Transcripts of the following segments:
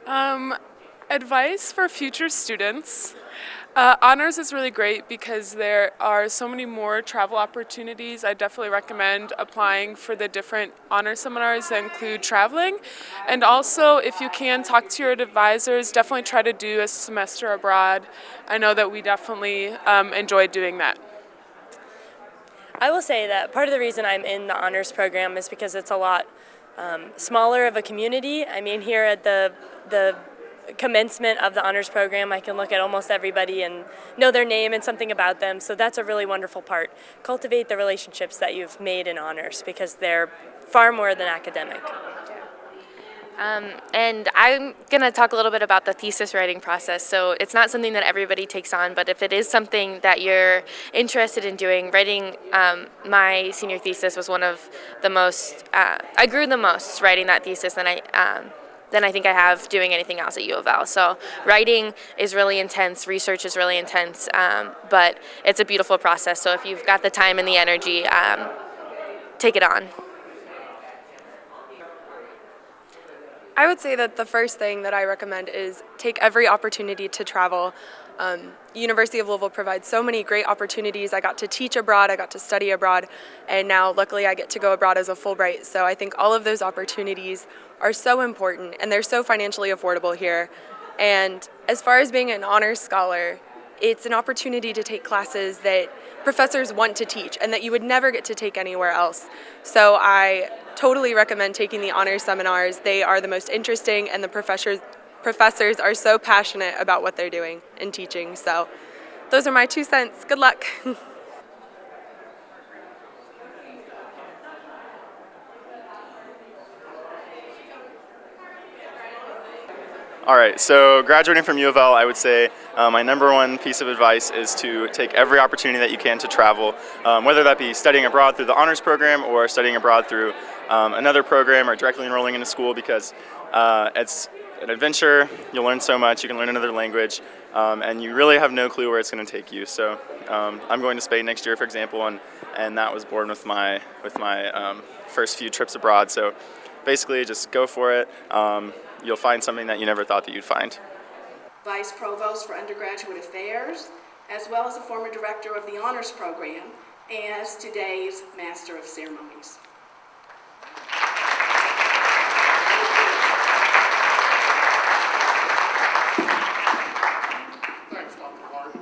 Um, Advice for future students. Honors is really great because there are so many more travel opportunities. I definitely recommend applying for the different honor seminars that include traveling. And also, if you can, talk to your advisors. Definitely try to do a semester abroad. I know that we definitely enjoy doing that. I will say that part of the reason I'm in the honors program is because it's a lot smaller of a community. I mean, here at the commencement of the honors program, I can look at almost everybody and know their name and something about them. So that's a really wonderful part. Cultivate the relationships that you've made in honors because they're far more than academic. And I'm going to talk a little bit about the thesis writing process. So it's not something that everybody takes on, but if it is something that you're interested in doing, writing my senior thesis was one of the most, I grew the most writing that thesis than I think I have doing anything else at U of L. So writing is really intense, research is really intense, but it's a beautiful process. So if you've got the time and the energy, take it on. I would say that the first thing that I recommend is take every opportunity to travel. University of Louisville provides so many great opportunities. I got to teach abroad, I got to study abroad, and now luckily I get to go abroad as a Fulbright. So I think all of those opportunities are so important, and they're so financially affordable here. And as far as being an honors scholar, it's an opportunity to take classes that professors want to teach and that you would never get to take anywhere else. So I totally recommend taking the honors seminars. They are the most interesting, and the professors are so passionate about what they're doing and teaching. So those are my 2 cents. Good luck. All right, so graduating from U of L, I would say my number one piece of advice is to take every opportunity that you can to travel, whether that be studying abroad through the honors program or studying abroad through another program or directly enrolling into school, because it's an adventure. You'll learn so much. You can learn another language, and you really have no clue where it's going to take you. So I'm going to Spain next year, for example, and that was born with my first few trips abroad. So basically, just go for it. You'll find something that you never thought that you'd find. Vice Provost for Undergraduate Affairs, as well as a former director of the Honors Program, as today's Master of Ceremonies. Thanks, Dr. Martin.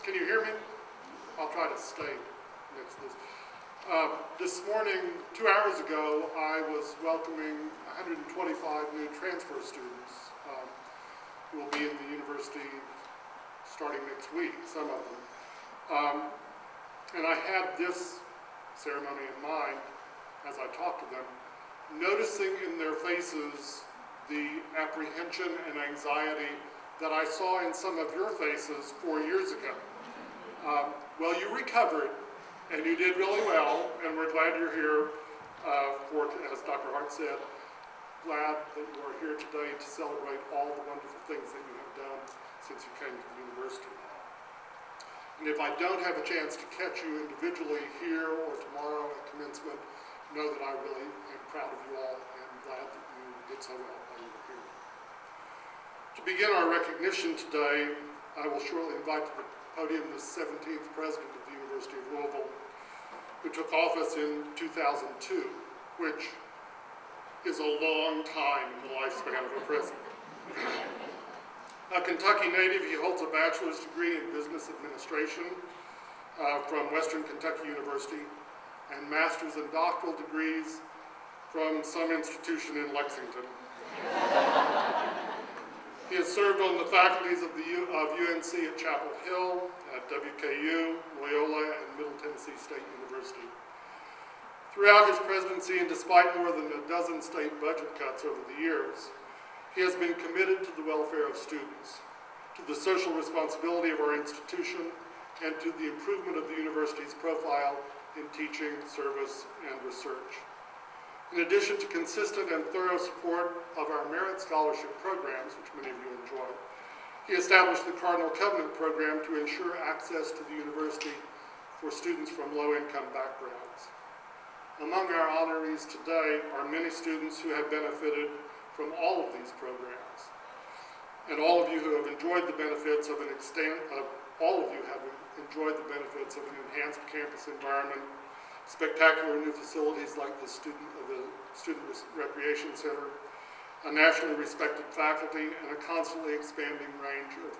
Can you hear me? I'll try to stay next to this. This morning, 2 hours ago, I was welcoming 125 new transfer students who will be in the university starting next week, some of them. And I had this ceremony in mind as I talked to them, noticing in their faces the apprehension and anxiety that I saw in some of your faces 4 years ago. Well, you recovered, and you did really well, and we're glad you're here for, as Dr. Hart said, glad that you are here today to celebrate all the wonderful things that you have done since you came to the university. And if I don't have a chance to catch you individually here or tomorrow at commencement, know that I really am proud of you all and glad that you did so well while you were here. To begin our recognition today, I will shortly invite to the podium the 17th president of the University of Louisville, who took office in 2002, which is a long time in the lifespan of a president. A Kentucky native, he holds a bachelor's degree in business administration from Western Kentucky University and master's and doctoral degrees from some institution in Lexington. He has served on the faculties of UNC at Chapel Hill, at WKU, Loyola, and Middle Tennessee State University. Throughout his presidency, and despite more than a dozen state budget cuts over the years, he has been committed to the welfare of students, to the social responsibility of our institution, and to the improvement of the university's profile in teaching, service, and research. In addition to consistent and thorough support of our merit scholarship programs, which many of you enjoy, he established the Cardinal Covenant program to ensure access to the university for students from low-income backgrounds. Among our honorees today are many students who have benefited from all of these programs. And all of you who have enjoyed the benefits of all of you have enjoyed the benefits of an enhanced campus environment, spectacular new facilities like the Student Recreation Center, a nationally respected faculty, and a constantly expanding range of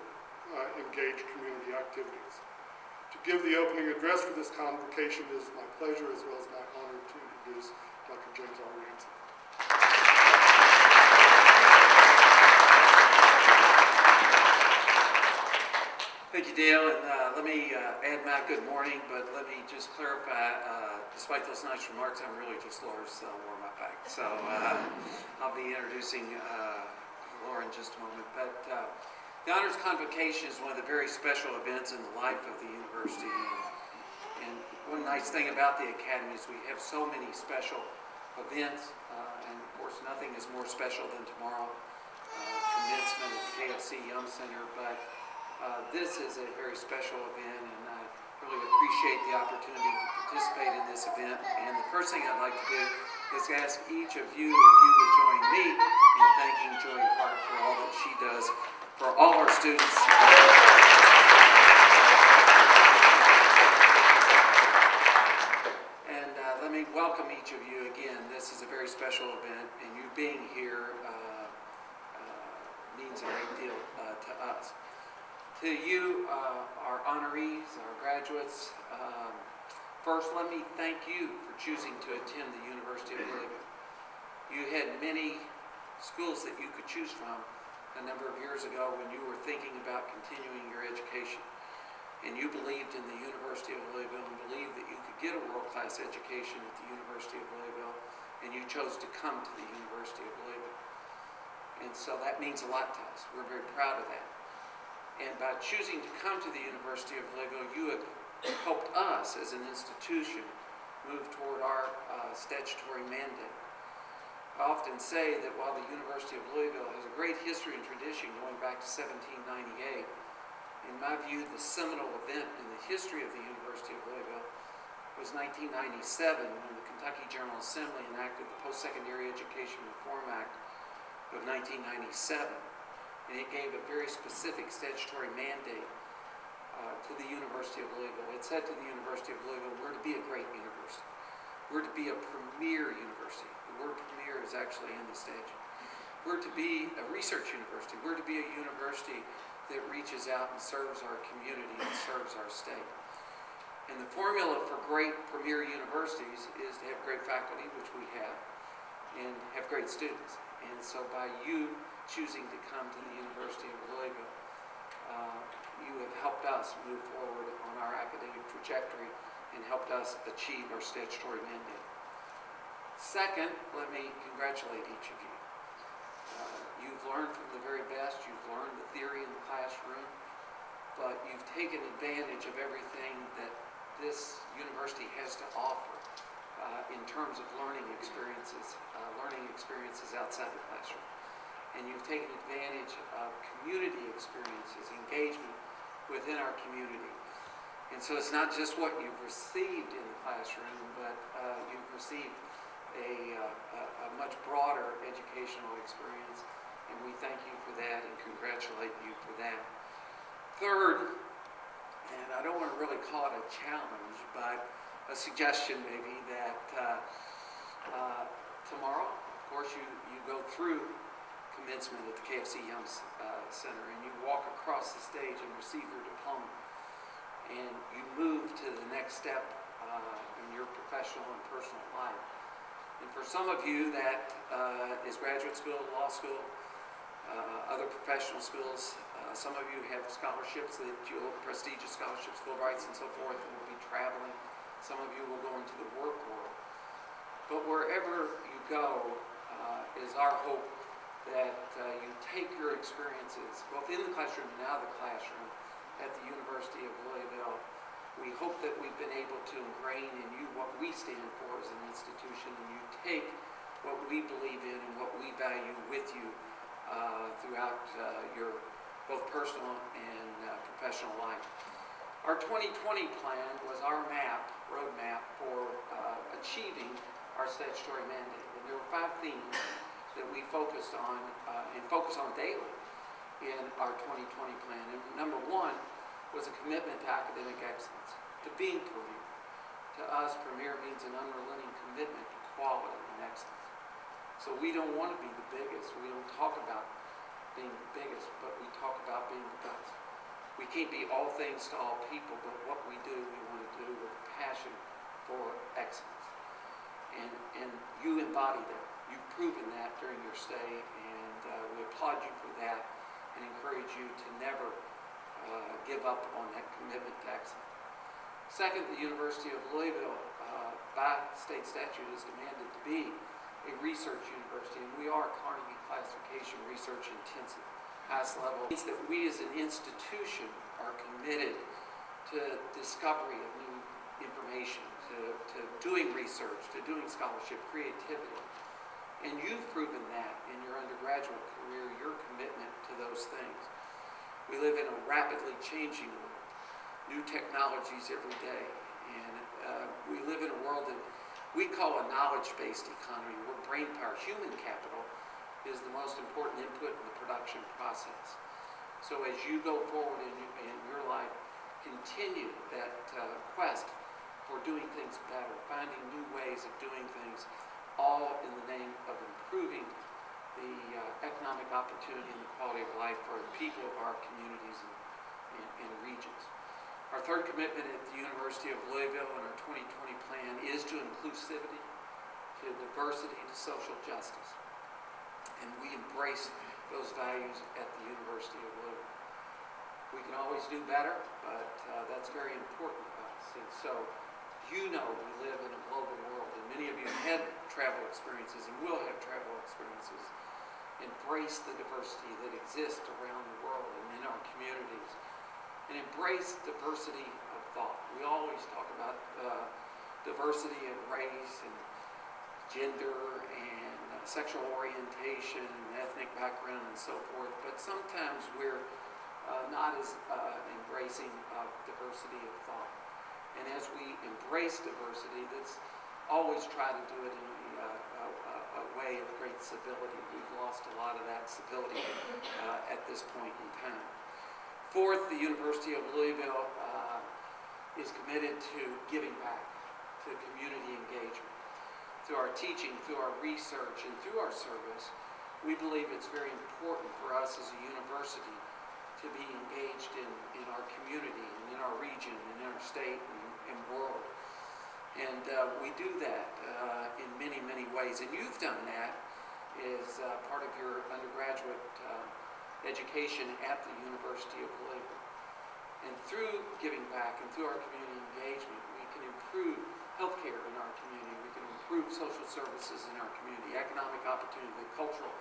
engaged community activities. To give the opening address for this convocation, it is my pleasure as well as my honor to introduce Dr. James R. Ramsey. Thank you, Dale, and let me add my good morning, but let me just clarify, despite those nice remarks, I'm really just Laura's warm-up act. So I'll be introducing Laura in just a moment. But the Honors Convocation is one of the very special events in the life of the university. And one nice thing about the Academy is we have so many special events, and of course nothing is more special than tomorrow, commencement at the KFC Yum Center. But this is a very special event, and I really appreciate the opportunity to participate in this event. And the first thing I'd like to do is ask each of you if you would join me in thanking Joy Hart for all that she does for all our students. And let me welcome each of you again. This is a very special event, and you being here means a great deal to us. To you, our honorees, our graduates, first let me thank you for choosing to attend the University of Louisville. You had many schools that you could choose from a number of years ago when you were thinking about continuing your education. And you believed in the University of Louisville and believed that you could get a world-class education at the University of Louisville, and you chose to come to the University of Louisville. And so that means a lot to us. We're very proud of that. And by choosing to come to the University of Louisville, you have helped us as an institution move toward our statutory mandate. I often say that while the University of Louisville has a great history and tradition going back to 1798, in my view, the seminal event in the history of the University of Louisville was 1997, when the Kentucky General Assembly enacted the Post-Secondary Education Reform Act of 1997. And it gave a very specific statutory mandate to the University of Louisville. It said to the University of Louisville, we're to be a great university. We're to be a premier university. The word premier is actually in the statute. We're to be a research university. We're to be a university that reaches out and serves our community and serves our state. And the formula for great premier universities is to have great faculty, which we have, and have great students. And so by you choosing to come to the University of Louisville, you have helped us move forward on our academic trajectory and helped us achieve our statutory mandate. Second, let me congratulate each of you. You've learned from the very best. You've learned the theory in the classroom, but you've taken advantage of everything that this university has to offer in terms of learning experiences outside the classroom. And you've taken advantage of community experiences, engagement within our community. And so it's not just what you've received in the classroom, but you've received a much broader educational experience. And we thank you for that and congratulate you for that. Third, and I don't want to really call it a challenge, but a suggestion maybe that tomorrow, of course, you go through commencement at the KFC Yum Center, and you walk across the stage and receive your diploma, and you move to the next step in your professional and personal life. And for some of you, that is graduate school, law school, other professional schools. Some of you have scholarships that you'll prestigious scholarships, Fulbrights, and so forth, and will be traveling. Some of you will go into the work world. But wherever you go, is our hope that you take your experiences, both in the classroom and out of the classroom, at the University of Louisville. We hope that we've been able to ingrain in you what we stand for as an institution, and you take what we believe in and what we value with you throughout your both personal and professional life. Our 2020 plan was our roadmap for achieving our statutory mandate. And there were 5 themes that we focused on and focus on daily in our 2020 plan. And number one was a commitment to academic excellence, to being premier. To us, premier means an unrelenting commitment to quality and excellence. So we don't want to be the biggest. We don't talk about being the biggest, but we talk about being the best. We can't be all things to all people, but what we do, we want to do with passion for excellence. And you embody that. You've proven that during your stay, and we applaud you for that and encourage you to never give up on that commitment to excellence. Second, the University of Louisville, by state statute, is demanded to be a research university, and we are Carnegie classification research intensive, highest level. It means that we as an institution are committed to discovery of new information, to doing research, to doing scholarship, creativity. And you've proven that in your undergraduate career, your commitment to those things. We live in a rapidly changing world, new technologies every day, and we live in a world that we call a knowledge-based economy, where brain power, human capital, is the most important input in the production process. So as you go forward in your life, continue that quest for doing things better, finding new ways of doing things, all in the name of improving the economic opportunity and the quality of life for the people of our communities and regions. Our third commitment at the University of Louisville in our 2020 plan is to inclusivity, to diversity, to social justice. And we embrace those values at the University of Louisville. We can always do better, but that's very important to us. And so, you know, we live in a global world, and many of you have had travel experiences and will have travel experiences. Embrace the diversity that exists around the world and in our communities. And embrace diversity of thought. We always talk about diversity of race and gender and sexual orientation and ethnic background and so forth, but sometimes we're not as embracing of diversity of thought. And as we embrace diversity, let's always try to do it in a way of great civility. We've lost a lot of that civility at this point in time. Fourth, the University of Louisville is committed to giving back, to community engagement. Through our teaching, through our research, and through our service, we believe it's very important for us as a university to be engaged in our community, and in our region, and in our state, and world. And we do that in many, many ways. And you've done that as part of your undergraduate education at the University of Louisville. And through giving back and through our community engagement, we can improve healthcare in our community, we can improve social services in our community, economic opportunity, the cultural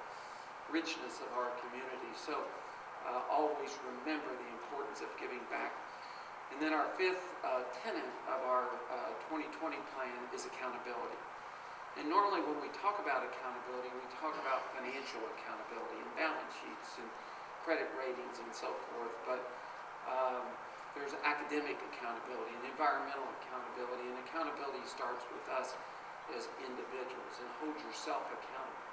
richness of our community. So always remember the importance of giving back. And then our fifth tenet of our 2020 plan is accountability. And normally when we talk about accountability, we talk about financial accountability and balance sheets and credit ratings and so forth, but there's academic accountability and environmental accountability, and accountability starts with us as individuals. And hold yourself accountable.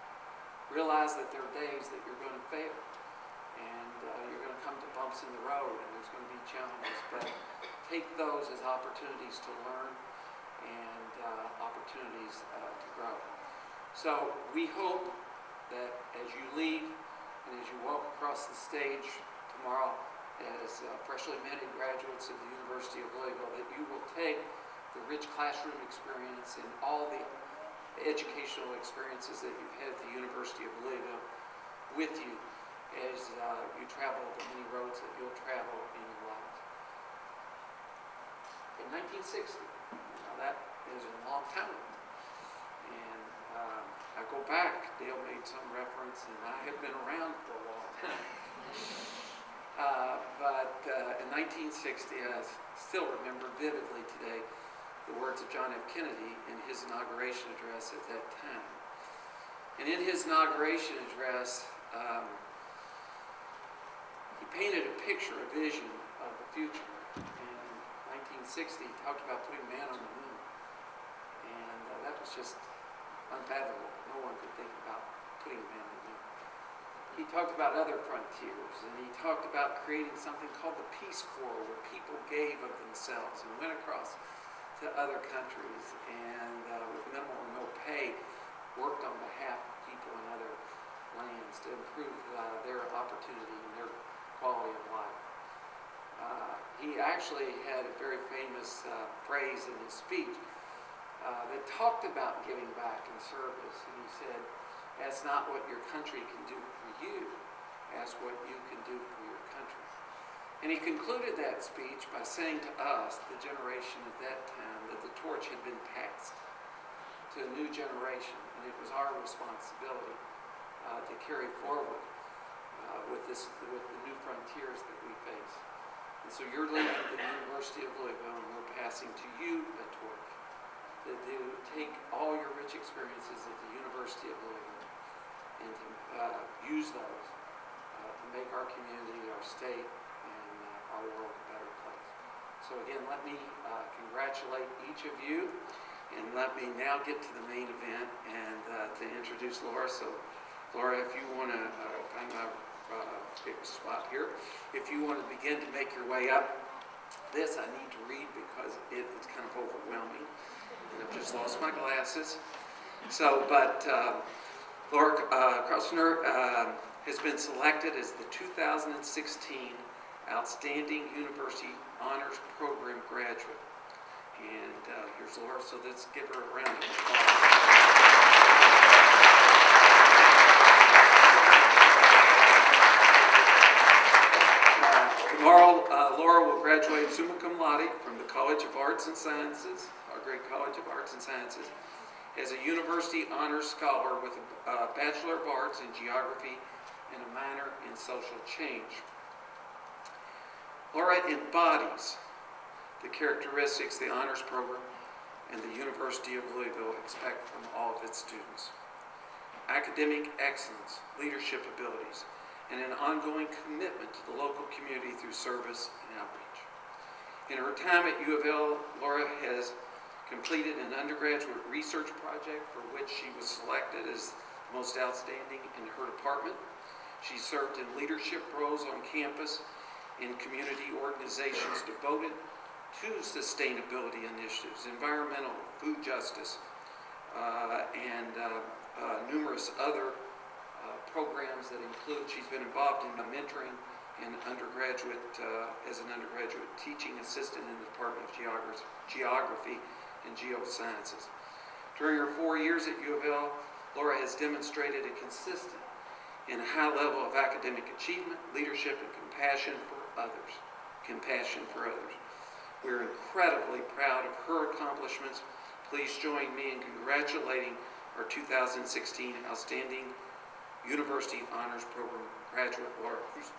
Realize that there are days that you're going to fail, and you're going to come to bumps in the road, and there's going to be challenges, but take those as opportunities to learn and opportunities to grow. So we hope that as you leave and as you walk across the stage tomorrow as freshly minted graduates of the University of Louisville, that you will take the rich classroom experience and all the educational experiences that you've had at the University of Louisville with you as you travel the many roads that you'll travel in your life. In 1960, now that is a long time ago. And I go back, Dale made some reference, and I have been around for a long time. But in 1960, I still remember vividly today the words of John F. Kennedy in his inauguration address at that time. And in his inauguration address, he painted a picture, a vision of the future. And in 1960, he talked about putting man on the moon. And that was just unfathomable. No one could think about putting a man on the moon. he talked about other frontiers, and he talked about creating something called the Peace Corps, where people gave of themselves and went across to other countries and with minimal or no pay worked on behalf of people in other lands to improve their opportunity and their quality of life. He actually had a very famous phrase in his speech that talked about giving back and service, and he said, "Ask not what your country can do for you, ask what you can do for your country." And he concluded that speech by saying to us, the generation at that time, that the torch had been passed to a new generation, and it was our responsibility to carry forward with the new frontiers that we face. And so you're leading the University of Louisville, and we're passing to you a torch to take all your rich experiences at the University of Louisville and to use those to make our community, our state, and our world a better place. So again, let me congratulate each of you, and let me now get to the main event and to introduce Laura. So Laura, if you want to, I'm going to pick a spot here. If you want to begin to make your way up, this I need to read because it's kind of overwhelming. And I've just lost my glasses. So, but Laura Krosner has been selected as the 2016 Outstanding University Honors Program graduate. And here's Laura, so let's give her a round of applause. Tomorrow, Laura will graduate summa cum laude from the College of Arts and Sciences, our great College of Arts and Sciences, as a University Honors Scholar with a Bachelor of Arts in Geography and a minor in Social Change. Laura embodies the characteristics the honors program and the University of Louisville expect from all of its students: academic excellence, leadership abilities, and an ongoing commitment to the local community through service and outreach. In her time at U of L, Laura has completed an undergraduate research project for which she was selected as most outstanding in her department. She served in leadership roles on campus in community organizations devoted to sustainability initiatives, environmental, food justice, and numerous other programs that include, she's been involved in mentoring and undergraduate, as an undergraduate teaching assistant in the Department of Geography and Geosciences. During her 4 years at U of L, Laura has demonstrated a consistent and high level of academic achievement, leadership, and compassion for others. We're incredibly proud of her accomplishments. Please join me in congratulating our 2016 Outstanding University Honors Program graduate, Laura Krosner.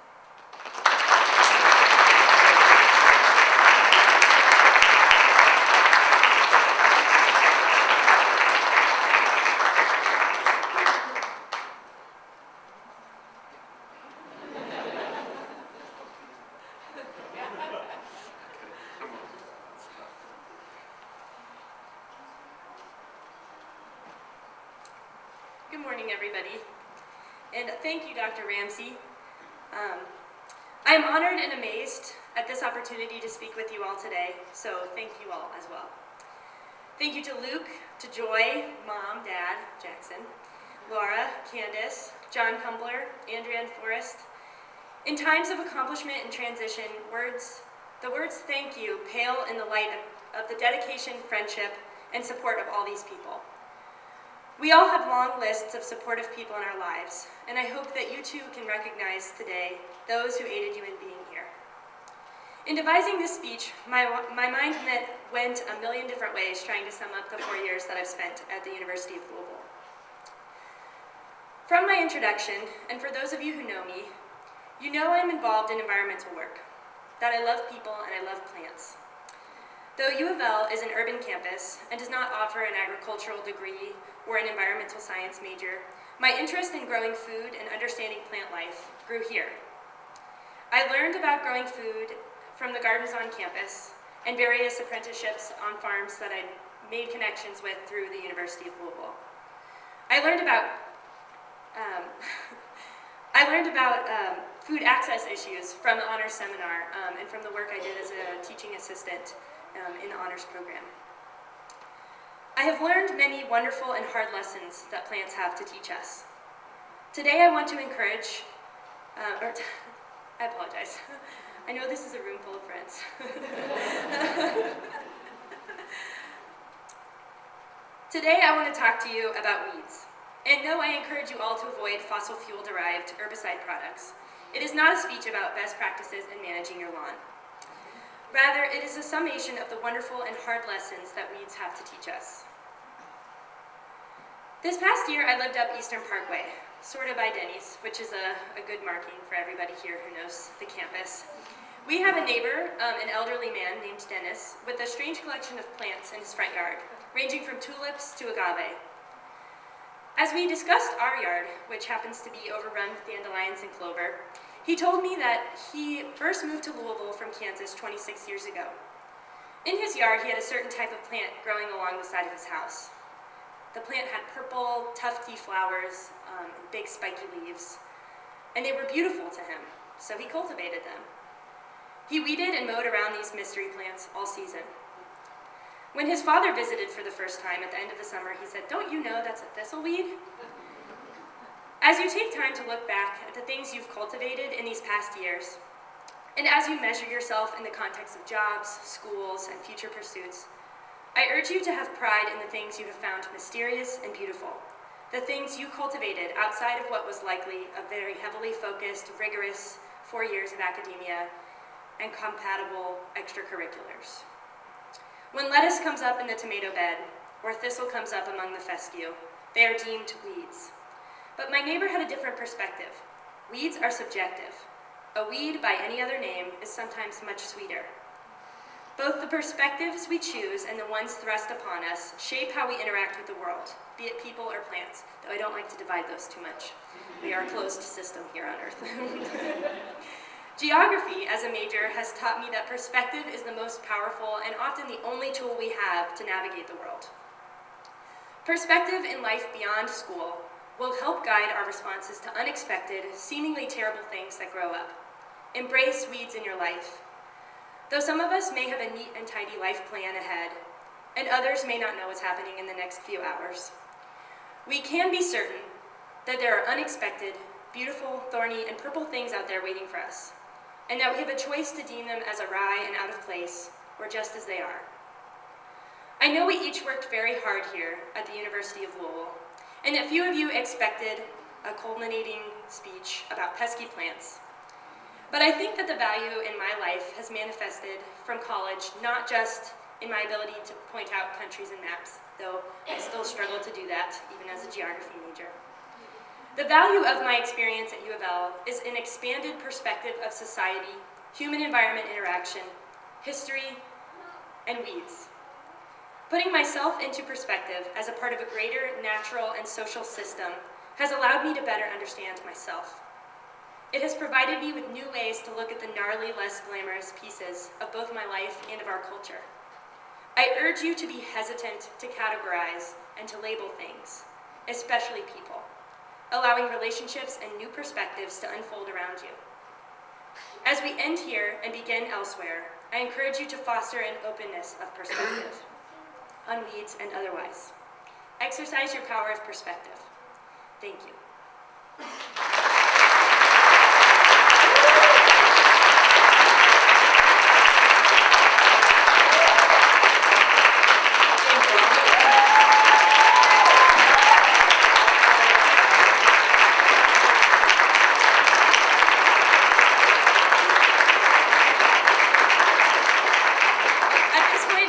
Good morning, everybody. And thank you, Dr. Ramsey. I am honored and amazed at this opportunity to speak with you all today, so thank you all as well. Thank you to Luke, to Joy, Mom, Dad, Jackson, Laura, Candace, John Kumbler, Andrea, and Forrest. In times of accomplishment and transition, the words thank you pale in the light of the dedication, friendship, and support of all these people. We all have long lists of supportive people in our lives, and I hope that you too can recognize today those who aided you in being here. In devising this speech, my mind went a million different ways trying to sum up the 4 years that I've spent at the University of Louisville. From my introduction, and for those of you who know me, you know I'm involved in environmental work, that I love people and I love plants. Though U of L is an urban campus and does not offer an agricultural degree or an environmental science major, my interest in growing food and understanding plant life grew here. I learned about growing food from the gardens on campus and various apprenticeships on farms that I made connections with through the University of Louisville. I I learned about food access issues from the honors seminar and from the work I did as a teaching assistant in the honors program. I have learned many wonderful and hard lessons that plants have to teach us. Today I want to encourage, I apologize. I know this is a room full of friends. Today I want to talk to you about weeds. And no, I encourage you all to avoid fossil fuel-derived herbicide products. It is not a speech about best practices in managing your lawn. Rather, it is a summation of the wonderful and hard lessons that weeds have to teach us. This past year, I lived up Eastern Parkway, sort of by Denny's, which is a good marking for everybody here who knows the campus. We have a neighbor, an elderly man named Dennis, with a strange collection of plants in his front yard, ranging from tulips to agave. As we discussed our yard, which happens to be overrun with dandelions and clover, he told me that he first moved to Louisville from Kansas 26 years ago. In his yard, he had a certain type of plant growing along the side of his house. The plant had purple, tufty flowers, and big spiky leaves, and they were beautiful to him, so he cultivated them. He weeded and mowed around these mystery plants all season. When his father visited for the first time at the end of the summer, he said, "Don't you know that's a thistleweed?" As you take time to look back at the things you've cultivated in these past years, and as you measure yourself in the context of jobs, schools, and future pursuits, I urge you to have pride in the things you have found mysterious and beautiful, the things you cultivated outside of what was likely a very heavily focused, rigorous 4 years of academia and compatible extracurriculars. When lettuce comes up in the tomato bed, or thistle comes up among the fescue, they are deemed weeds. But my neighbor had a different perspective. Weeds are subjective. A weed by any other name is sometimes much sweeter. Both the perspectives we choose and the ones thrust upon us shape how we interact with the world, be it people or plants, though I don't like to divide those too much. We are a closed system here on Earth. Geography, as a major, has taught me that perspective is the most powerful and often the only tool we have to navigate the world. Perspective in life beyond school will help guide our responses to unexpected, seemingly terrible things that grow up. Embrace weeds in your life. Though some of us may have a neat and tidy life plan ahead, and others may not know what's happening in the next few hours, we can be certain that there are unexpected, beautiful, thorny, and purple things out there waiting for us, and that we have a choice to deem them as awry and out of place, or just as they are. I know we each worked very hard here at the University of Louisville, and that few of you expected a culminating speech about pesky plants. But I think that the value in my life has manifested from college, not just in my ability to point out countries and maps, though I still struggle to do that, even as a geography major. The value of my experience at U of L is an expanded perspective of society, human-environment interaction, history, and weeds. Putting myself into perspective as a part of a greater natural and social system has allowed me to better understand myself. It has provided me with new ways to look at the gnarly, less glamorous pieces of both my life and of our culture. I urge you to be hesitant to categorize and to label things, especially people, allowing relationships and new perspectives to unfold around you. As we end here and begin elsewhere, I encourage you to foster an openness of perspective, on weeds and otherwise. Exercise your power of perspective. Thank you.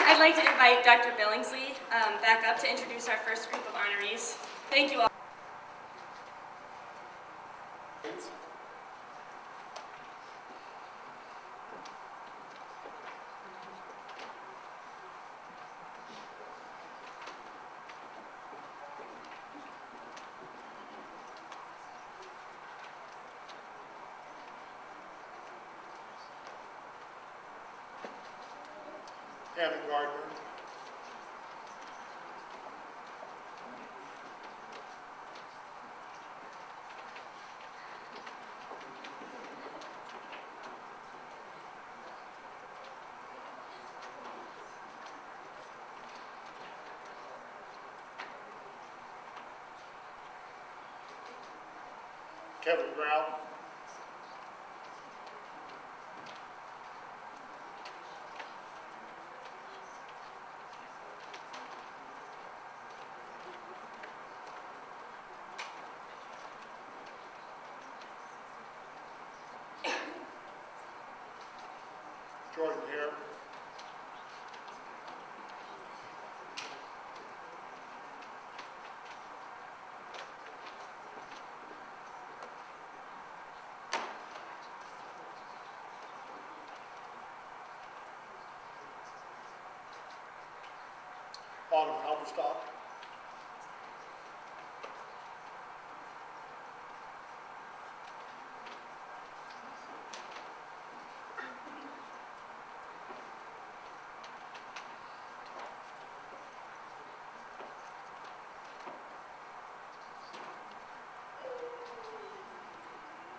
I'd like to invite Dr. Billingsley back up to introduce our first group of honorees. Thank you all. Hannah Gardner. Kevin Grau. Jordan Hare. Autumn Halberstadt.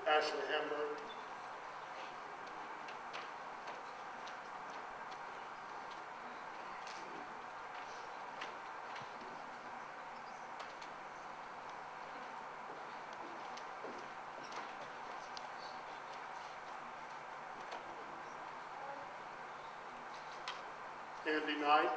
Ashley Hamburg. Andy Knight.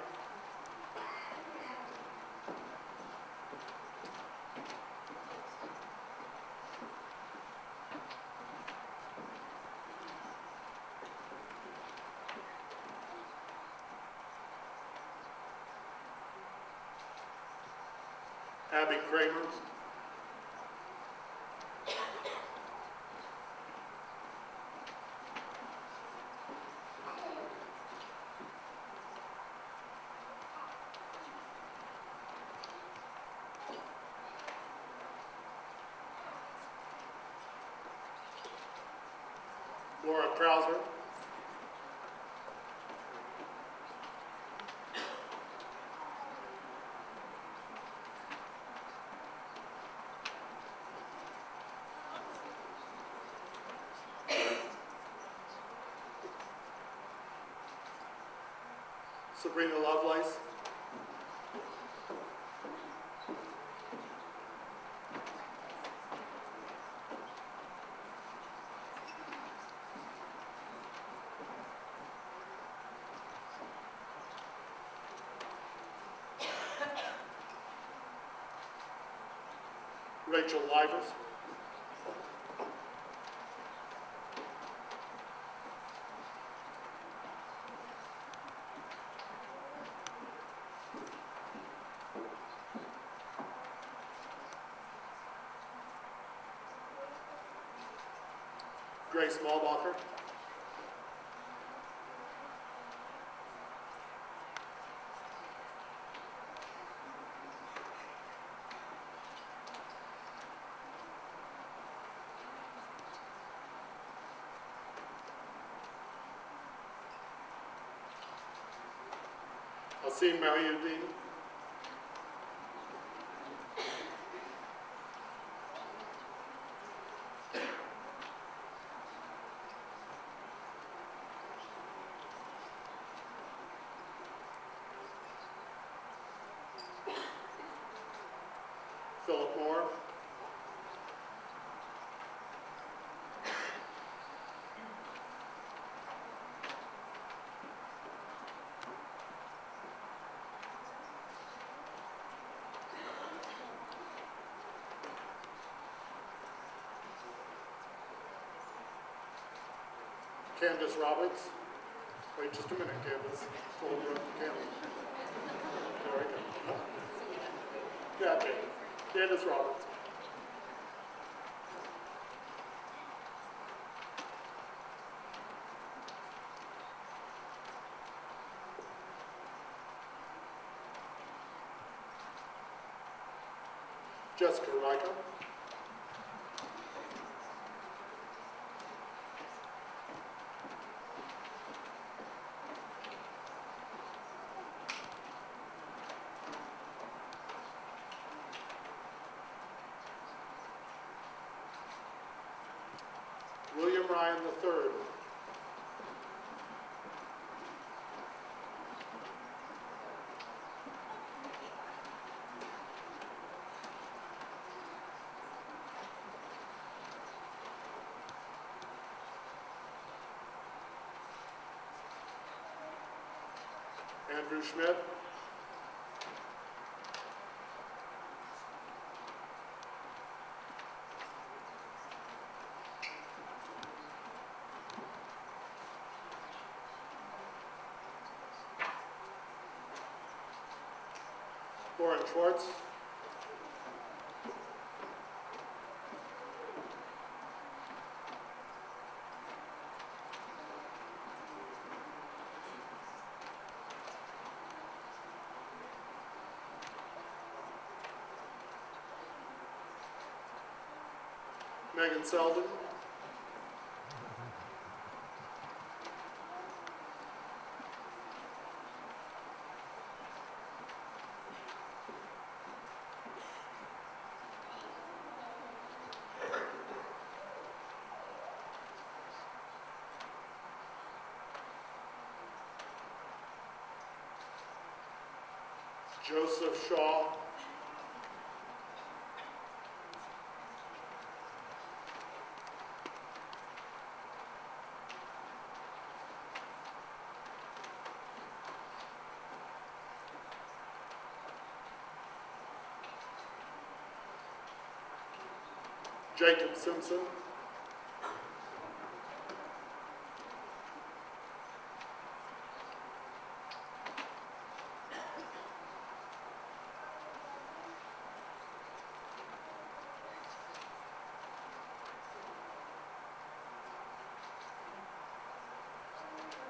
Abby Kramer. Laura Krauser. Sabrina Lovelace. Rachel Livers. Grace Malbacher. Asim Mahiuddin. Philip Moore. Candace Roberts. Wait just a minute, Candace. Hold her up, Candace. There we go. Yeah, okay. Candace Roberts. Jessica Riker. William Ryan III. Andrew Schmidt. Lauren Schwartz. Megan Selden. Joseph Shaw. Jacob Simpson.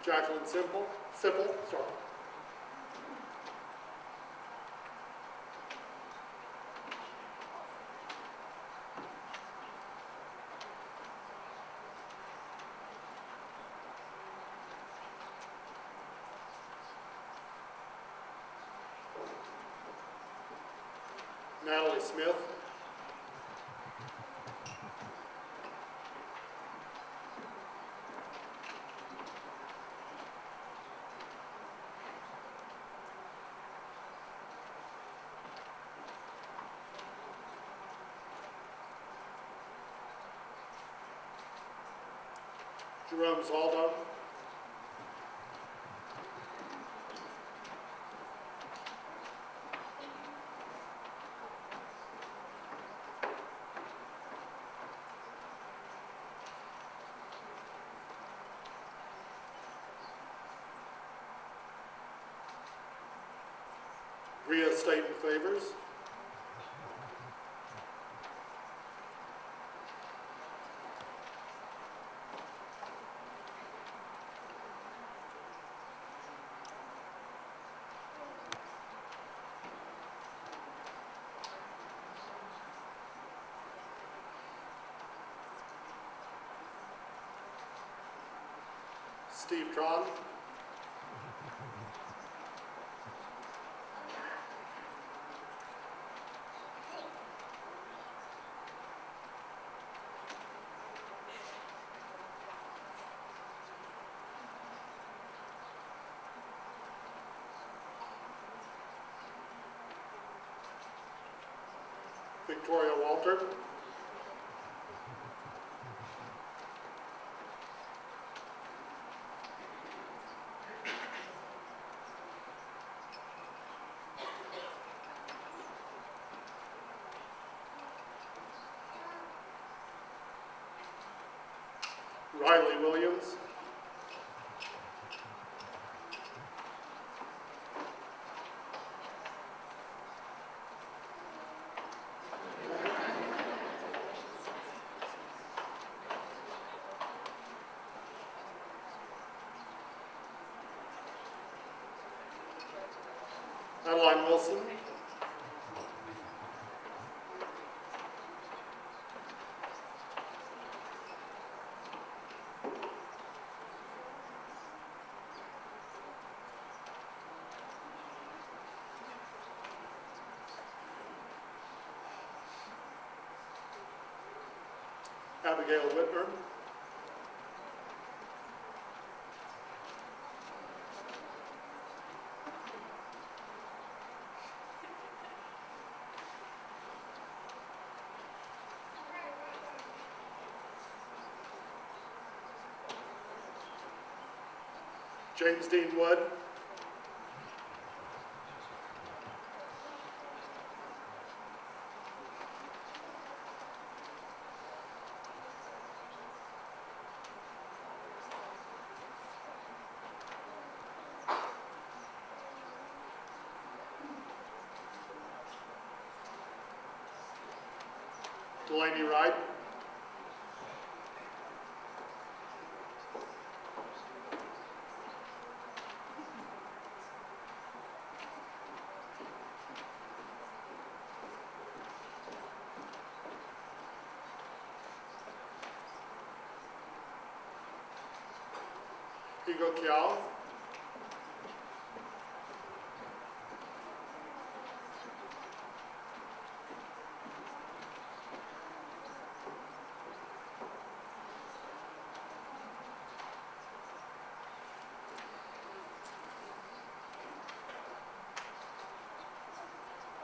Jacqueline Sipple, sorry. Natalie Smith. Jerome Zaldo. Rhea Staten Favors. Steve Tron. Victoria Walter. Riley Williams. Adeline Wilson. Abigail Whitmer. James Dean Wood. Delaney Wright. Higo Kiao.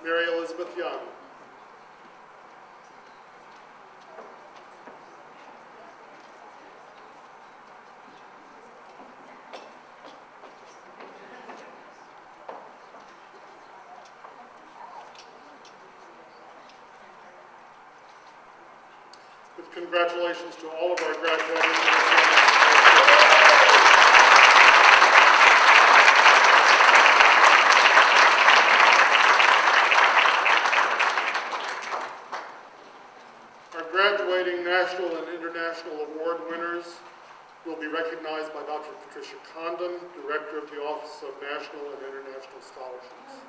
Mary Elizabeth Young. With congratulations to all of our graduating. Our graduating national and international award winners will be recognized by Dr. Patricia Condon, Director of the Office of National and International Scholarships.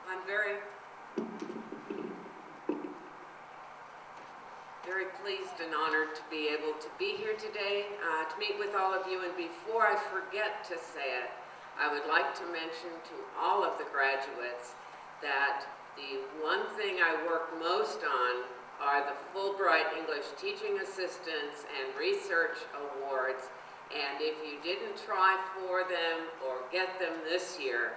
I'm very pleased and honored to be able to be here today to meet with all of you. And before I forget to say it, I would like to mention to all of the graduates that the one thing I work most on are the Fulbright English Teaching Assistants and Research Awards. And if you didn't try for them or get them this year,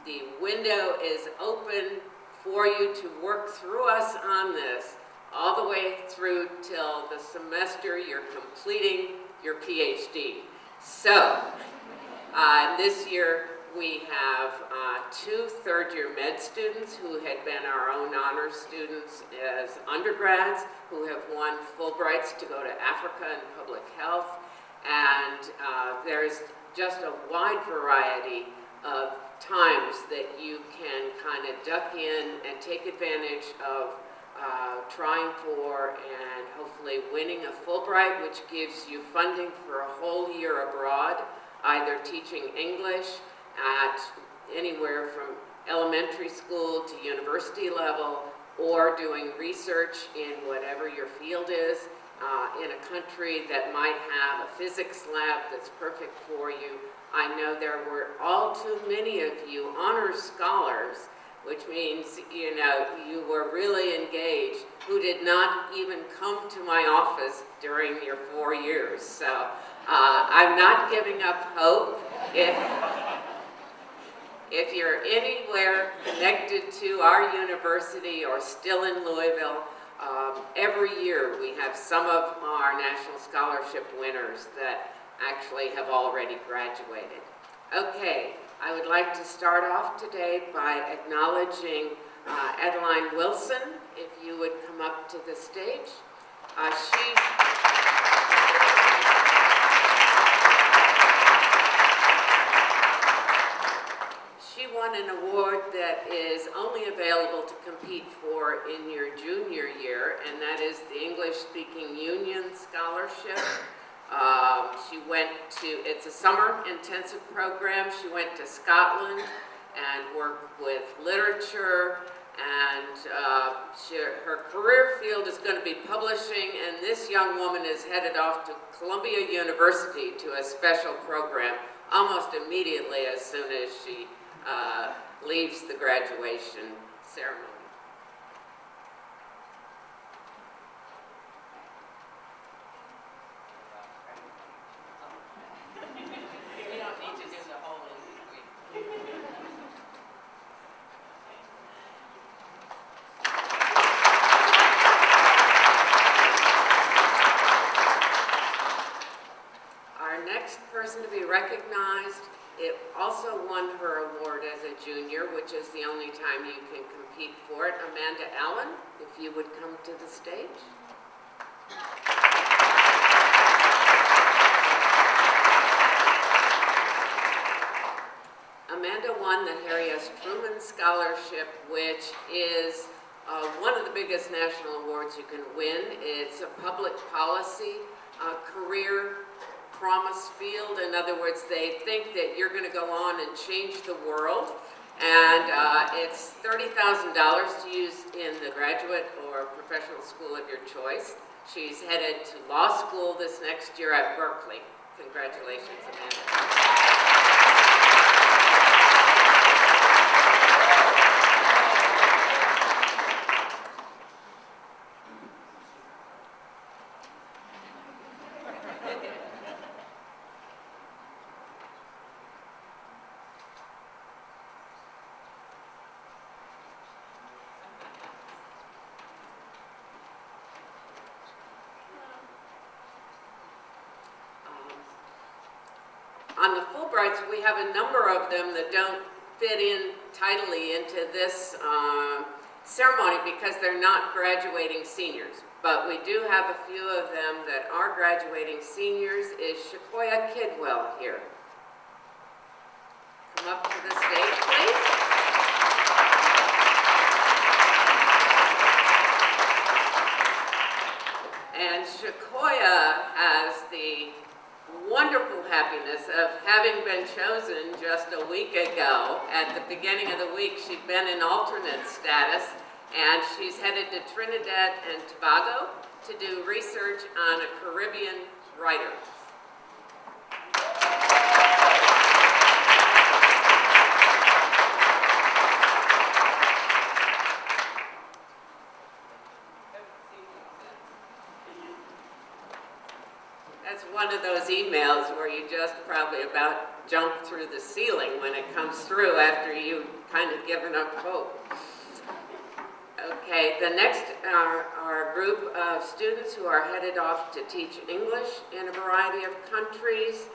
the window is open for you to work through us on this all the way through till the semester you're completing your PhD. So, this year we have two third-year med students who had been our own honors students as undergrads who have won Fulbrights to go to Africa and public health. And there's just a wide variety of times that you can kind of duck in and take advantage of trying for and hopefully winning a Fulbright, which gives you funding for a whole year abroad, either teaching English at anywhere from elementary school to university level, or doing research in whatever your field is in a country that might have a physics lab that's perfect for you. I know there were all too many of you honors scholars, which means, you know, you were really engaged, who did not even come to my office during your 4 years. So I'm not giving up hope. If you're anywhere connected to our university or still in Louisville, every year we have some of our National Scholarship winners that actually have already graduated. Okay, I would like to start off today by acknowledging Adeline Wilson, if you would come up to the stage. She won an award that is only available to compete for in your junior year, and that is the English Speaking Union Scholarship. She went to, it's a summer intensive program. She went to Scotland and worked with literature, and her career field is going to be publishing, and this young woman is headed off to Columbia University to a special program almost immediately as soon as she leaves the graduation ceremony. You don't need to do the whole interview. Our next person to be It also won her award as a junior, which is the only time you can compete for it. Amanda Allen, if you would come to the stage. Amanda won the Harry S. Truman Scholarship, which is one of the biggest national awards you can win. It's a public policy career promise field. In other words, they think that you're going to go on and change the world. And it's $30,000 to use in the graduate or professional school of your choice. She's headed to law school this next year at Berkeley. Congratulations, Amanda. On the Fulbrights, we have a number of them that don't fit in tidily into this ceremony because they're not graduating seniors. But we do have a few of them that are graduating seniors. Is Shakoya Kidwell here? Come up to the stage, please. And Shakoya has the wonderful happiness of having been chosen just a week ago. At the beginning of the week, she'd been in alternate status, and she's headed to Trinidad and Tobago to do research on a Caribbean writer. That's one of those emails where you just probably about jump through the ceiling when it comes through after you've kind of given up hope. Okay, the next are a group of students who are headed off to teach English in a variety of countries.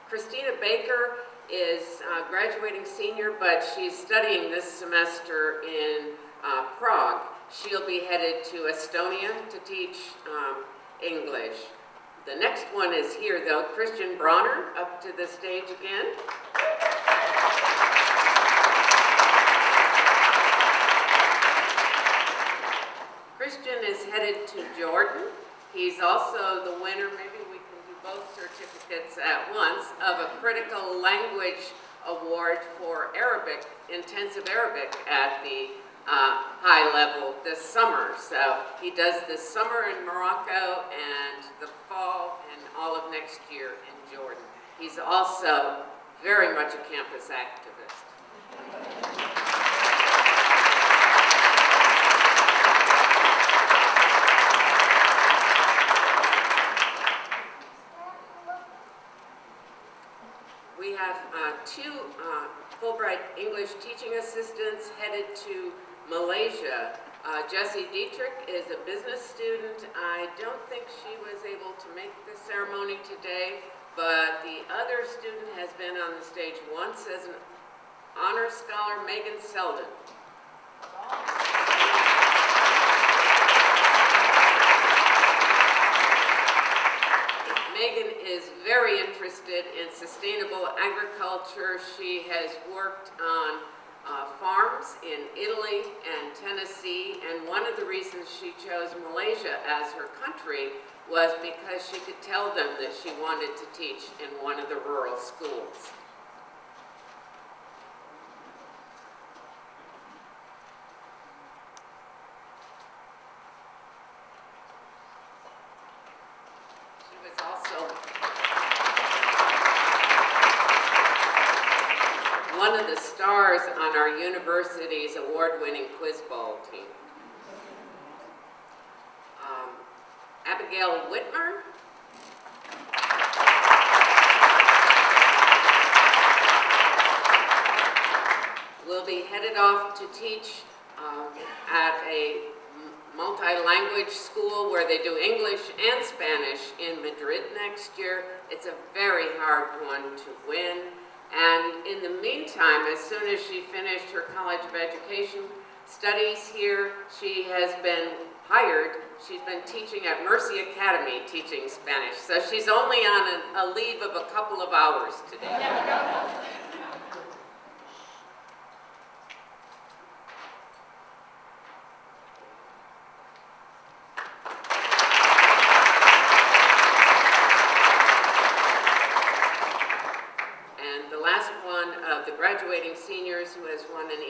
Christina Baker is graduating senior, but she's studying this semester in Prague. She'll be headed to Estonia to teach English. The next one is here, though. Christian Bronner, up to the stage again. Christian is headed to Jordan. He's also the winner, maybe we can do both certificates at once, of a Critical Language Award for Arabic, intensive Arabic at the high level this summer. So he does this summer in Morocco and the fall and all of next year in Jordan. He's also very much a campus activist. We have two Fulbright English teaching assistants headed to Malaysia. Jessie Dietrich is a business student. I don't think she was able to make the ceremony today, but the other student has been on the stage once as an honor scholar, Megan Selden. Megan is very interested in sustainable agriculture. She has worked on farms in Italy and Tennessee, and one of the reasons she chose Malaysia as her country was because she could tell them that she wanted to teach in one of the rural schools. She was also one of the stars on our university's award-winning Quiz Bowl team. Abigail Whitmer. Will be headed off to teach at a multi-language school where they do English and Spanish in Madrid next year. It's a very hard one to win. in the meantime, as soon as she finished her College of Education studies here, she has been hired. She's been teaching at Mercy Academy, teaching Spanish. So she's only on a leave of a couple of hours today. And the last one of the graduating seniors who has won an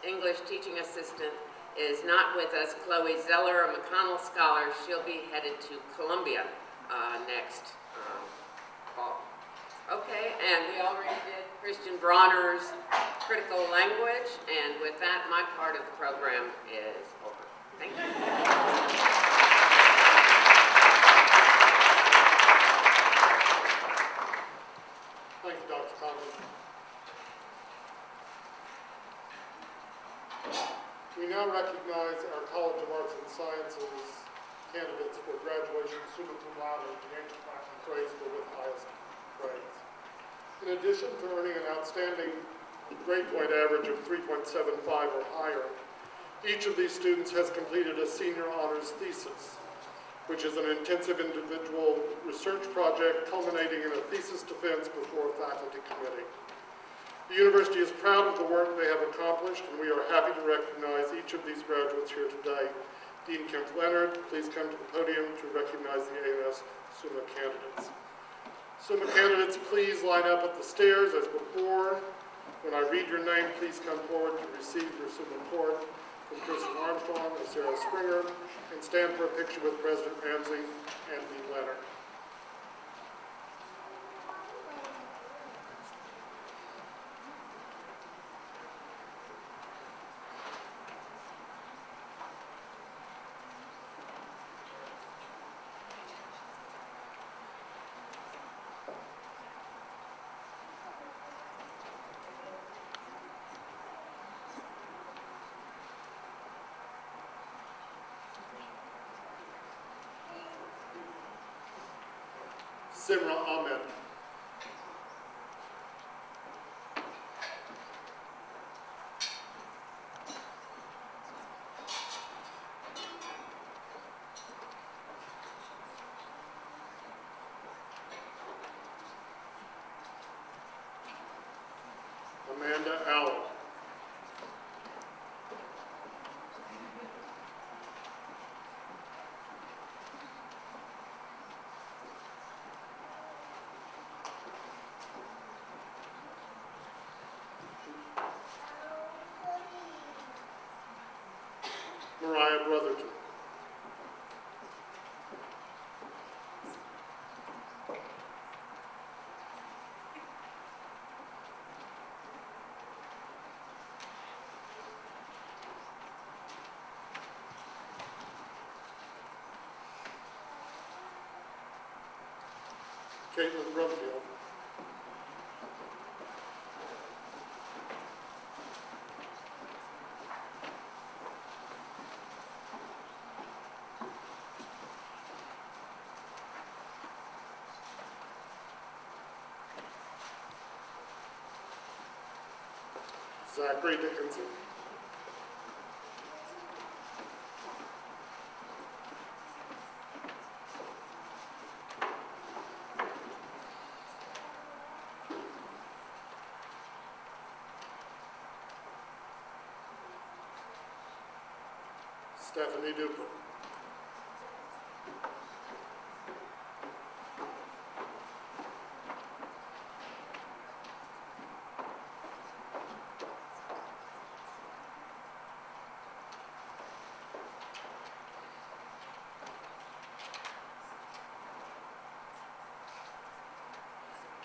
English teaching assistant is not with us, Chloe Zeller, a McConnell Scholar. She'll be headed to Columbia next fall. Okay, and we already did Christian Bronner's critical language, and with that, my part of the program is over. Thank you. Thank you, Dr. Conlon. We now recognize our College of Arts and Sciences candidates for graduation summa cum laude, the ancient Latin phrase for with highest praise. In addition to earning an outstanding grade point average of 3.75 or higher, each of these students has completed a senior honors thesis, which is an intensive individual research project culminating in a thesis defense before a faculty committee. The university is proud of the work they have accomplished, and we are happy to recognize each of these graduates here today. Dean Kemp Leonard, please come to the podium to recognize the ANS Summa candidates. Summa candidates, please line up at the stairs as before. When I read your name, please come forward to receive your Summa report from Kristen Armstrong and Sarah Springer, and stand for a picture with President Ramsey and Dean Leonard. Simra Ahmed. Amanda Allen. Mariah Brotherton. Caitlin Brumfield. Zachary Dickinson. Stephanie Duper.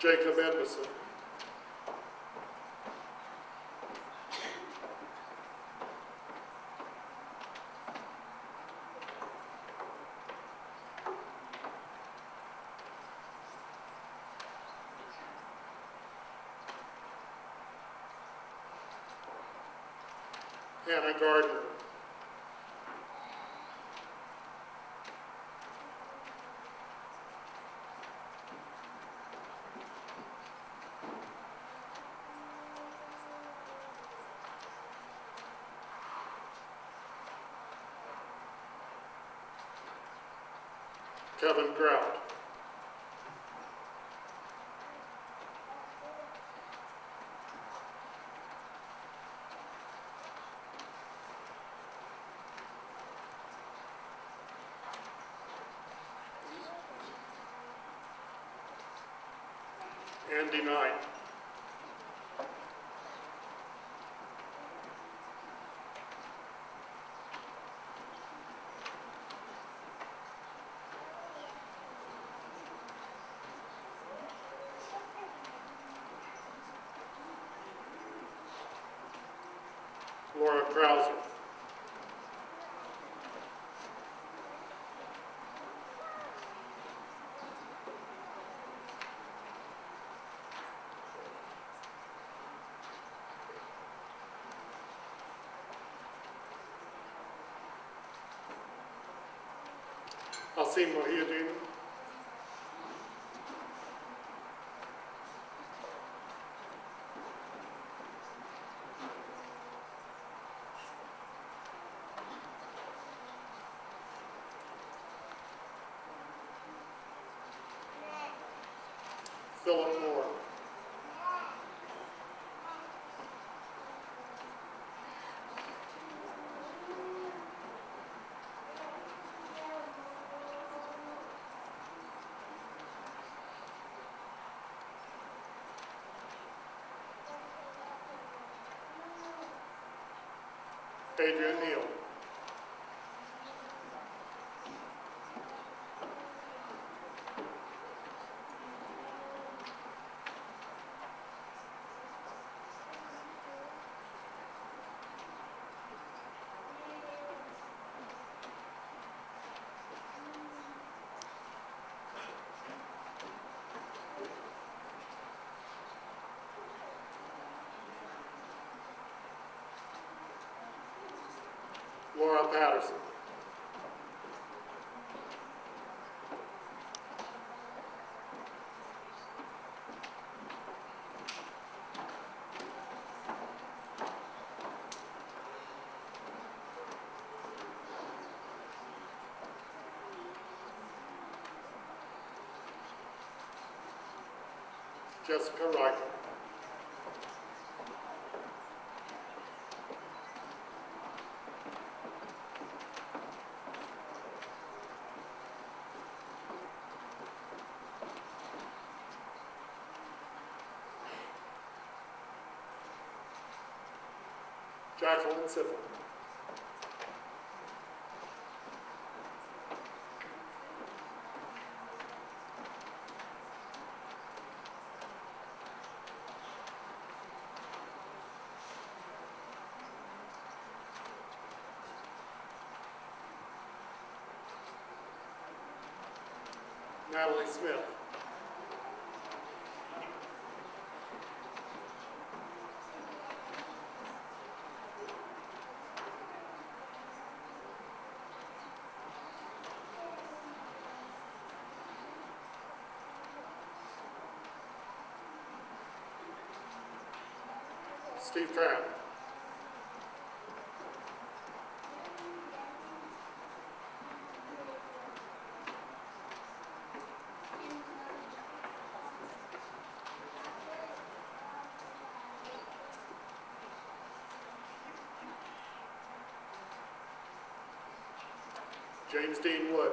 Jacob Edmondson. Hannah Gardner. Kevin Grout. Andy Knight. Laura Krauser. Asim Mohieddin. Philip Moore. Adrian Neal. Laura Patterson. Jessica Wright. Jacqueline Siffel. Natalie Smith. Steve Tran. James Dean Wood.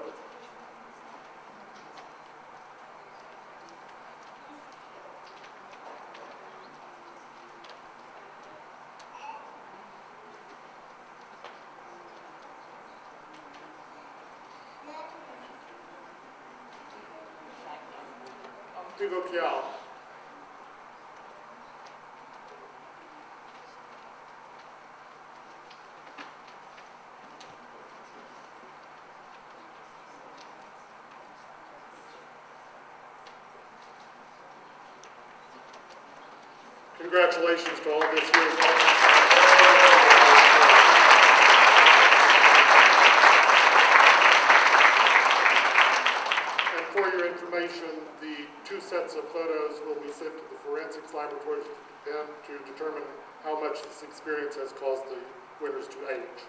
Hugo Kiao. Congratulations to all this year's And for your information, the 2 sets of photos will be sent to the forensics laboratory to determine how much this experience has caused the winners to age.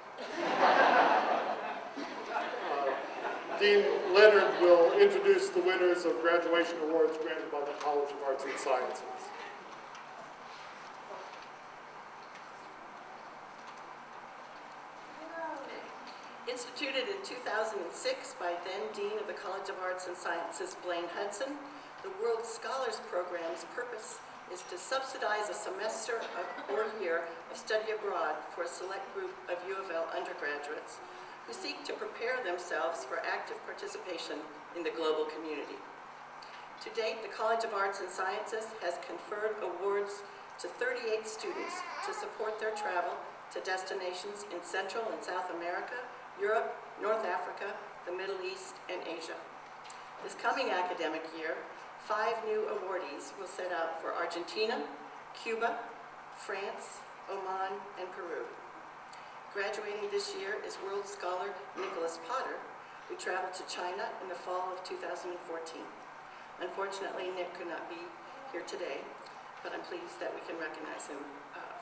Dean Leonard will introduce the winners of graduation awards granted by the College of Arts and Sciences. Instituted in 2006 by then Dean of the College of Arts and Sciences, Blaine Hudson, the World Scholars Program's purpose is to subsidize a semester or year of study abroad for a select group of U of L undergraduates who seek to prepare themselves for active participation in the global community. To date, the College of Arts and Sciences has conferred awards to 38 students to support their travel to destinations in Central and South America, Europe, North Africa, the Middle East, and Asia. This coming academic year, 5 new awardees will set out for Argentina, Cuba, France, Oman, and Peru. Graduating this year is world scholar Nicholas Potter, who traveled to China in the fall of 2014. Unfortunately, Nick could not be here today, but I'm pleased that we can recognize him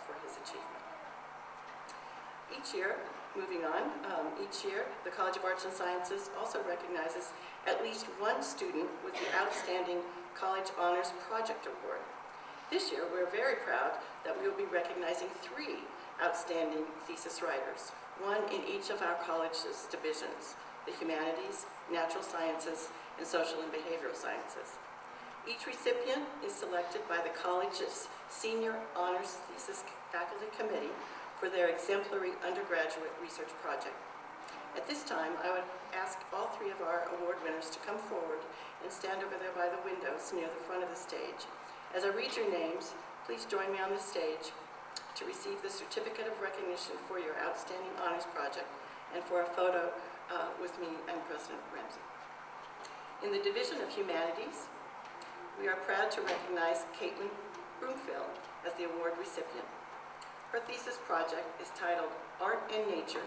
for his achievement. Each year, moving on, the College of Arts and Sciences also recognizes at least one student with the Outstanding College Honors Project Award. This year, we're very proud that we will be recognizing 3 outstanding thesis writers, one in each of our college's divisions, the humanities, natural sciences, and social and behavioral sciences. Each recipient is selected by the college's Senior Honors Thesis Faculty Committee for their exemplary undergraduate research project. At this time, I would ask all 3 of our award winners to come forward and stand over there by the windows near the front of the stage. As I read your names, please join me on the stage to receive the certificate of recognition for your outstanding honors project and for a photo with me and President Ramsey. In the Division of Humanities, we are proud to recognize Caitlin Broomfield as the award recipient. Her thesis project is titled Art and Nature,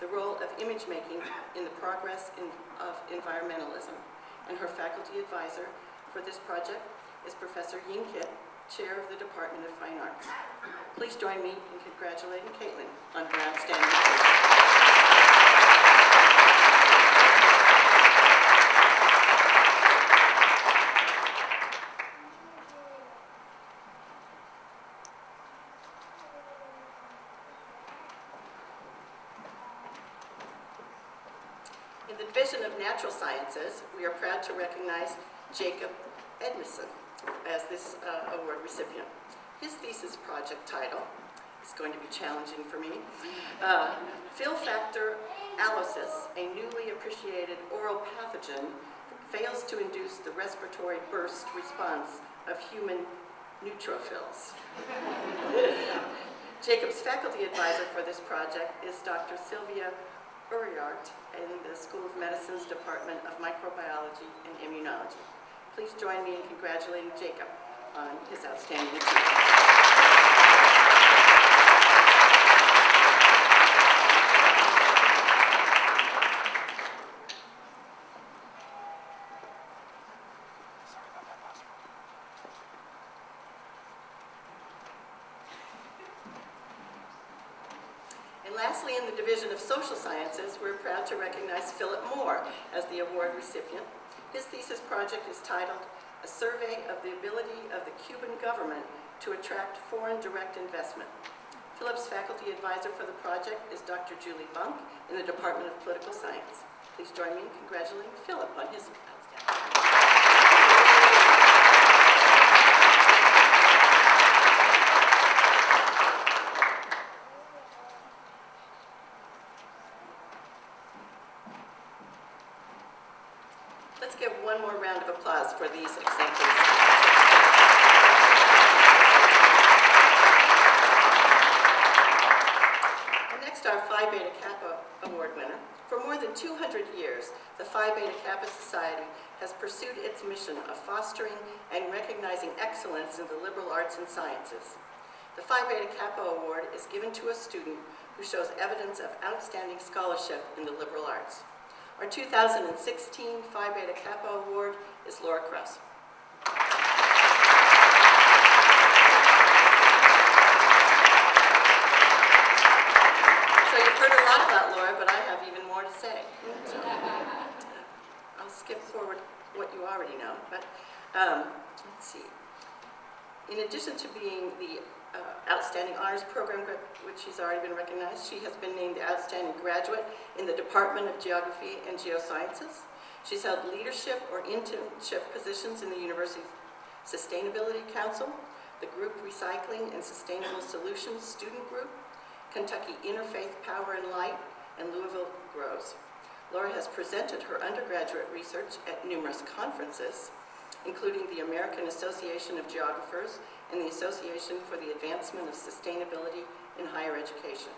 the Role of Image Making in the Progress of Environmentalism, and her faculty advisor for this project is Professor Ying Kit, Chair of the Department of Fine Arts. Please join me in congratulating Caitlin on her outstanding thesis. In the Division of Natural Sciences, we are proud to recognize Jacob Edmondson as this award recipient. His thesis project title is going to be challenging for me. Fill factor allosis, a newly appreciated oral pathogen, fails to induce the respiratory burst response of human neutrophils. Jacob's faculty advisor for this project is Dr. Sylvia Uriart in the School of Medicine's Department of Microbiology and Immunology. Please join me in congratulating Jacob on his outstanding achievement. And lastly, in the Division of Social Sciences, we're proud to recognize Philip Moore as the award recipient. His thesis project is titled A Survey of the Ability of the Cuban Government to Attract Foreign Direct Investment. Philip's faculty advisor for the project is Dr. Julie Bunk in the Department of Political Science. Please join me in congratulating Philip on his outstanding. Let's give one more round of applause for these exemplars. And next, our Phi Beta Kappa Award winner. For more than 200 years, the Phi Beta Kappa Society has pursued its mission of fostering and recognizing excellence in the liberal arts and sciences. The Phi Beta Kappa Award is given to a student who shows evidence of outstanding scholarship in the liberal arts. Our 2016 Phi Beta Kappa Award is Laura Krause. So you've heard a lot about Laura, but I have even more to say. skip forward what you already know, but let's see. In addition to being the Outstanding Honors Program, which she's already been recognized, she has been named the Outstanding Graduate in the Department of Geography and Geosciences. She's held leadership or internship positions in the University's Sustainability Council, the Group Recycling and Sustainable Solutions Student Group, Kentucky Interfaith Power and Light, and Louisville Grows. Laura has presented her undergraduate research at numerous conferences, including the American Association of Geographers and the Association for the Advancement of Sustainability in Higher Education.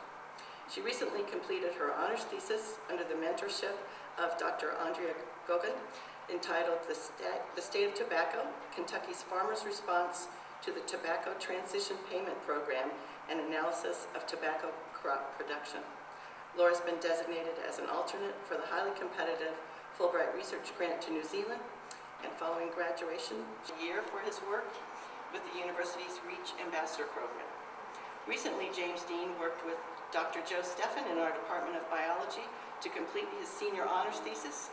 She recently completed her honors thesis under the mentorship of Dr. Andrea Gogan, entitled The State of Tobacco, Kentucky's Farmers' Response to the Tobacco Transition Payment Program and Analysis of Tobacco Crop Production. Laura's been designated as an alternate for the highly competitive Fulbright Research Grant to New Zealand, and following graduation, a year for his work with the university's REACH Ambassador Program. Recently, James Dean worked with Dr. Joe Steffen in our Department of Biology to complete his senior honors thesis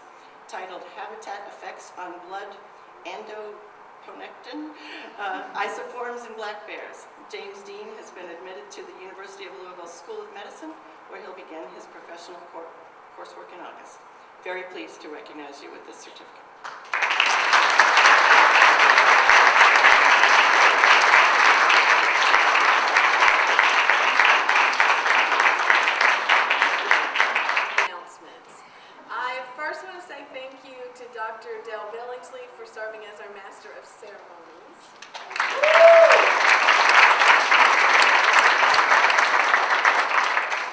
titled Habitat Effects on Blood Endopronectin Isoforms in Black Bears. James Dean has been admitted to the University of Louisville School of Medicine, where he'll begin his professional coursework in August. Very pleased to recognize you with this certificate. Dr. Dale Billingsley for serving as our Master of Ceremonies.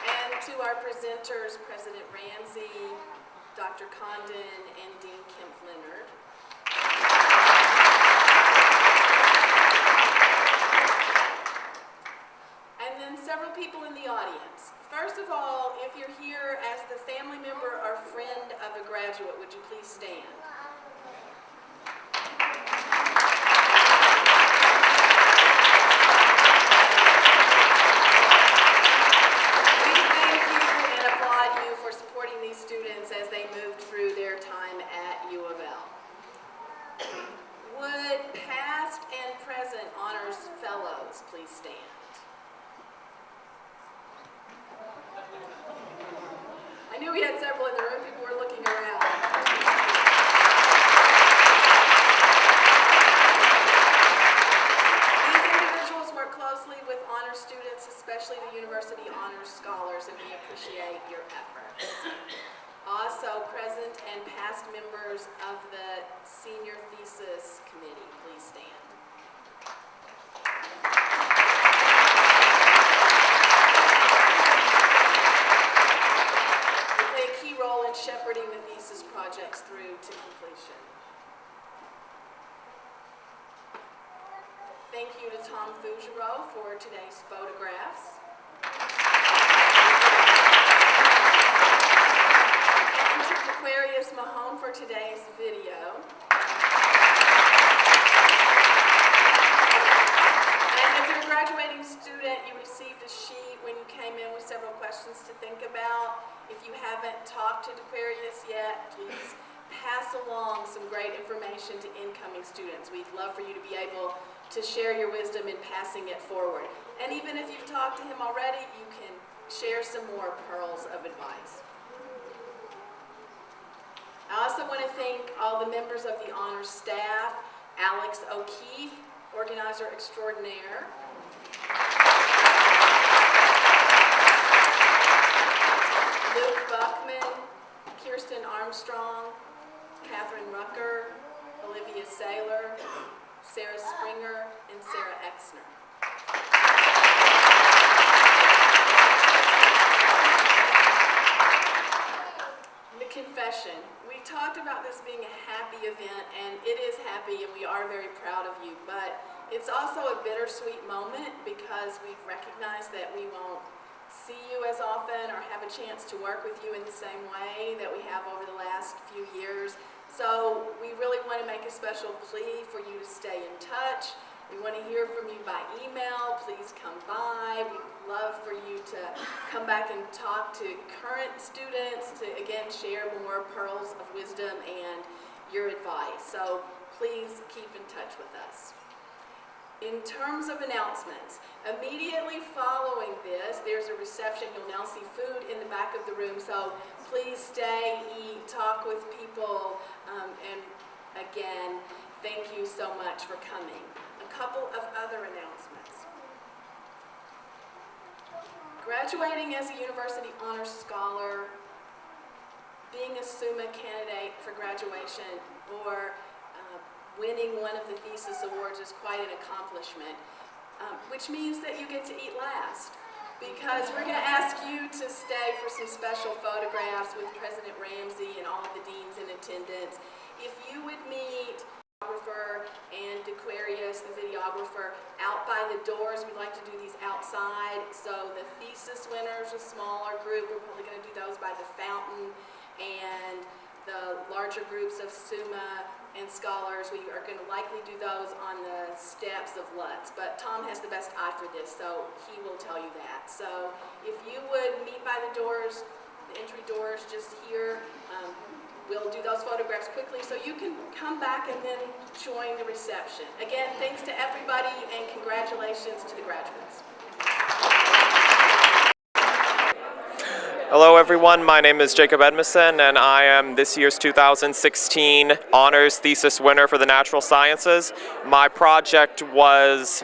And to our presenters, President Ramsey, Dr. Condon, and Dean Kemp Leonard. And then several people in the audience. First of all, if you're here as the family member or friend of a graduate, would you please stand? We thank you and applaud you for supporting these students as they moved through their time at U of L. Would past and present honors fellows please stand? I knew we had several in the room. People were looking around. These individuals work closely with honor students, especially the University Honors Scholars, and we appreciate your efforts. Also, present and past members of the Senior Thesis Committee, please stand. Role in shepherding the thesis projects through to completion. Thank you to Tom Fougereau for today's photographs. And to Aquarius Mahone for today's video. And if you're a graduating student, you received a sheet when you came in with several questions to think about. If you haven't talked to Aquarius yet, please pass along some great information to incoming students. We'd love for you to be able to share your wisdom in passing it forward. And even if you've talked to him already, you can share some more pearls of advice. I also want to thank all the members of the honors staff, Alex O'Keefe, organizer extraordinaire, Luke Buckman, Kirsten Armstrong, Catherine Rucker, Olivia Saylor, Sarah Springer, and Sarah Exner. The confession. We talked about this being a happy event, and it is happy, and we are very proud of you, but it's also a bittersweet moment because we've recognized that we won't see you as often or have a chance to work with you in the same way that we have over the last few years. So we really want to make a special plea for you to stay in touch. We want to hear from you by email. Please come by. We'd love for you to come back and talk to current students to, again, share more pearls of wisdom and your advice. So please keep in touch with us. In terms of announcements, immediately following this, there's a reception. You'll now see food in the back of the room, so please stay, eat, talk with people, and again, thank you so much for coming. A couple of other announcements. Graduating as a University Honors Scholar, being a SUMA candidate for graduation, or winning one of the thesis awards is quite an accomplishment, which means that you get to eat last, because we're going to ask you to stay for some special photographs with President Ramsey and all of the deans in attendance. If you would meet the photographer and Aquarius, the videographer, out by the doors, we like to do these outside, so the thesis winners, a smaller group, we're probably going to do those by the fountain, and the larger groups of SUMA and scholars, we are going to likely do those on the steps of Lutz. But Tom has the best eye for this, so he will tell you that. So if you would meet by the doors, the entry doors just here, we'll do those photographs quickly so you can come back and then join the reception. Again, thanks to everybody and congratulations to the graduates. Hello everyone, my name is Jacob Edmondson and I am this year's 2016 Honors Thesis winner for the Natural Sciences. My project was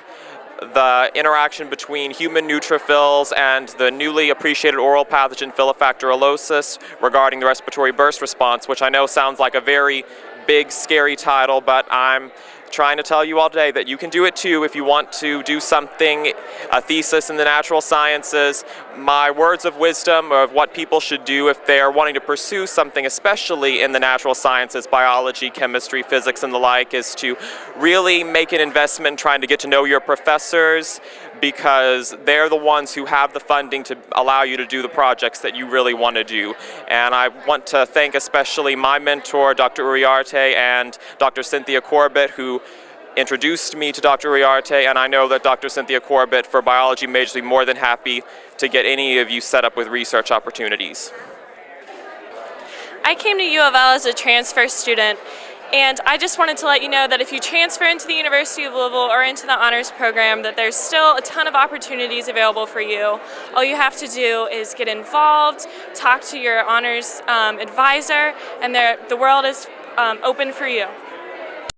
the interaction between human neutrophils and the newly appreciated oral pathogen Phyllophacterolysis regarding the respiratory burst response, which I know sounds like a very big, scary title, but I'm trying to tell you all today that you can do it too if you want to do something, a thesis in the natural sciences. My words of wisdom of what people should do if they're wanting to pursue something, especially in the natural sciences, biology, chemistry, physics, and the like, is to really make an investment in trying to get to know your professors, because they're the ones who have the funding to allow you to do the projects that you really want to do. And I want to thank especially my mentor, Dr. Uriarte, and Dr. Cynthia Corbett, who introduced me to Dr. Uriarte, and I know that Dr. Cynthia Corbett for biology majors will be more than happy to get any of you set up with research opportunities. I came to U of L as a transfer student, and I just wanted to let you know that if you transfer into the University of Louisville or into the honors program, that there's still a ton of opportunities available for you. All you have to do is get involved, talk to your honors advisor, and the world is open for you.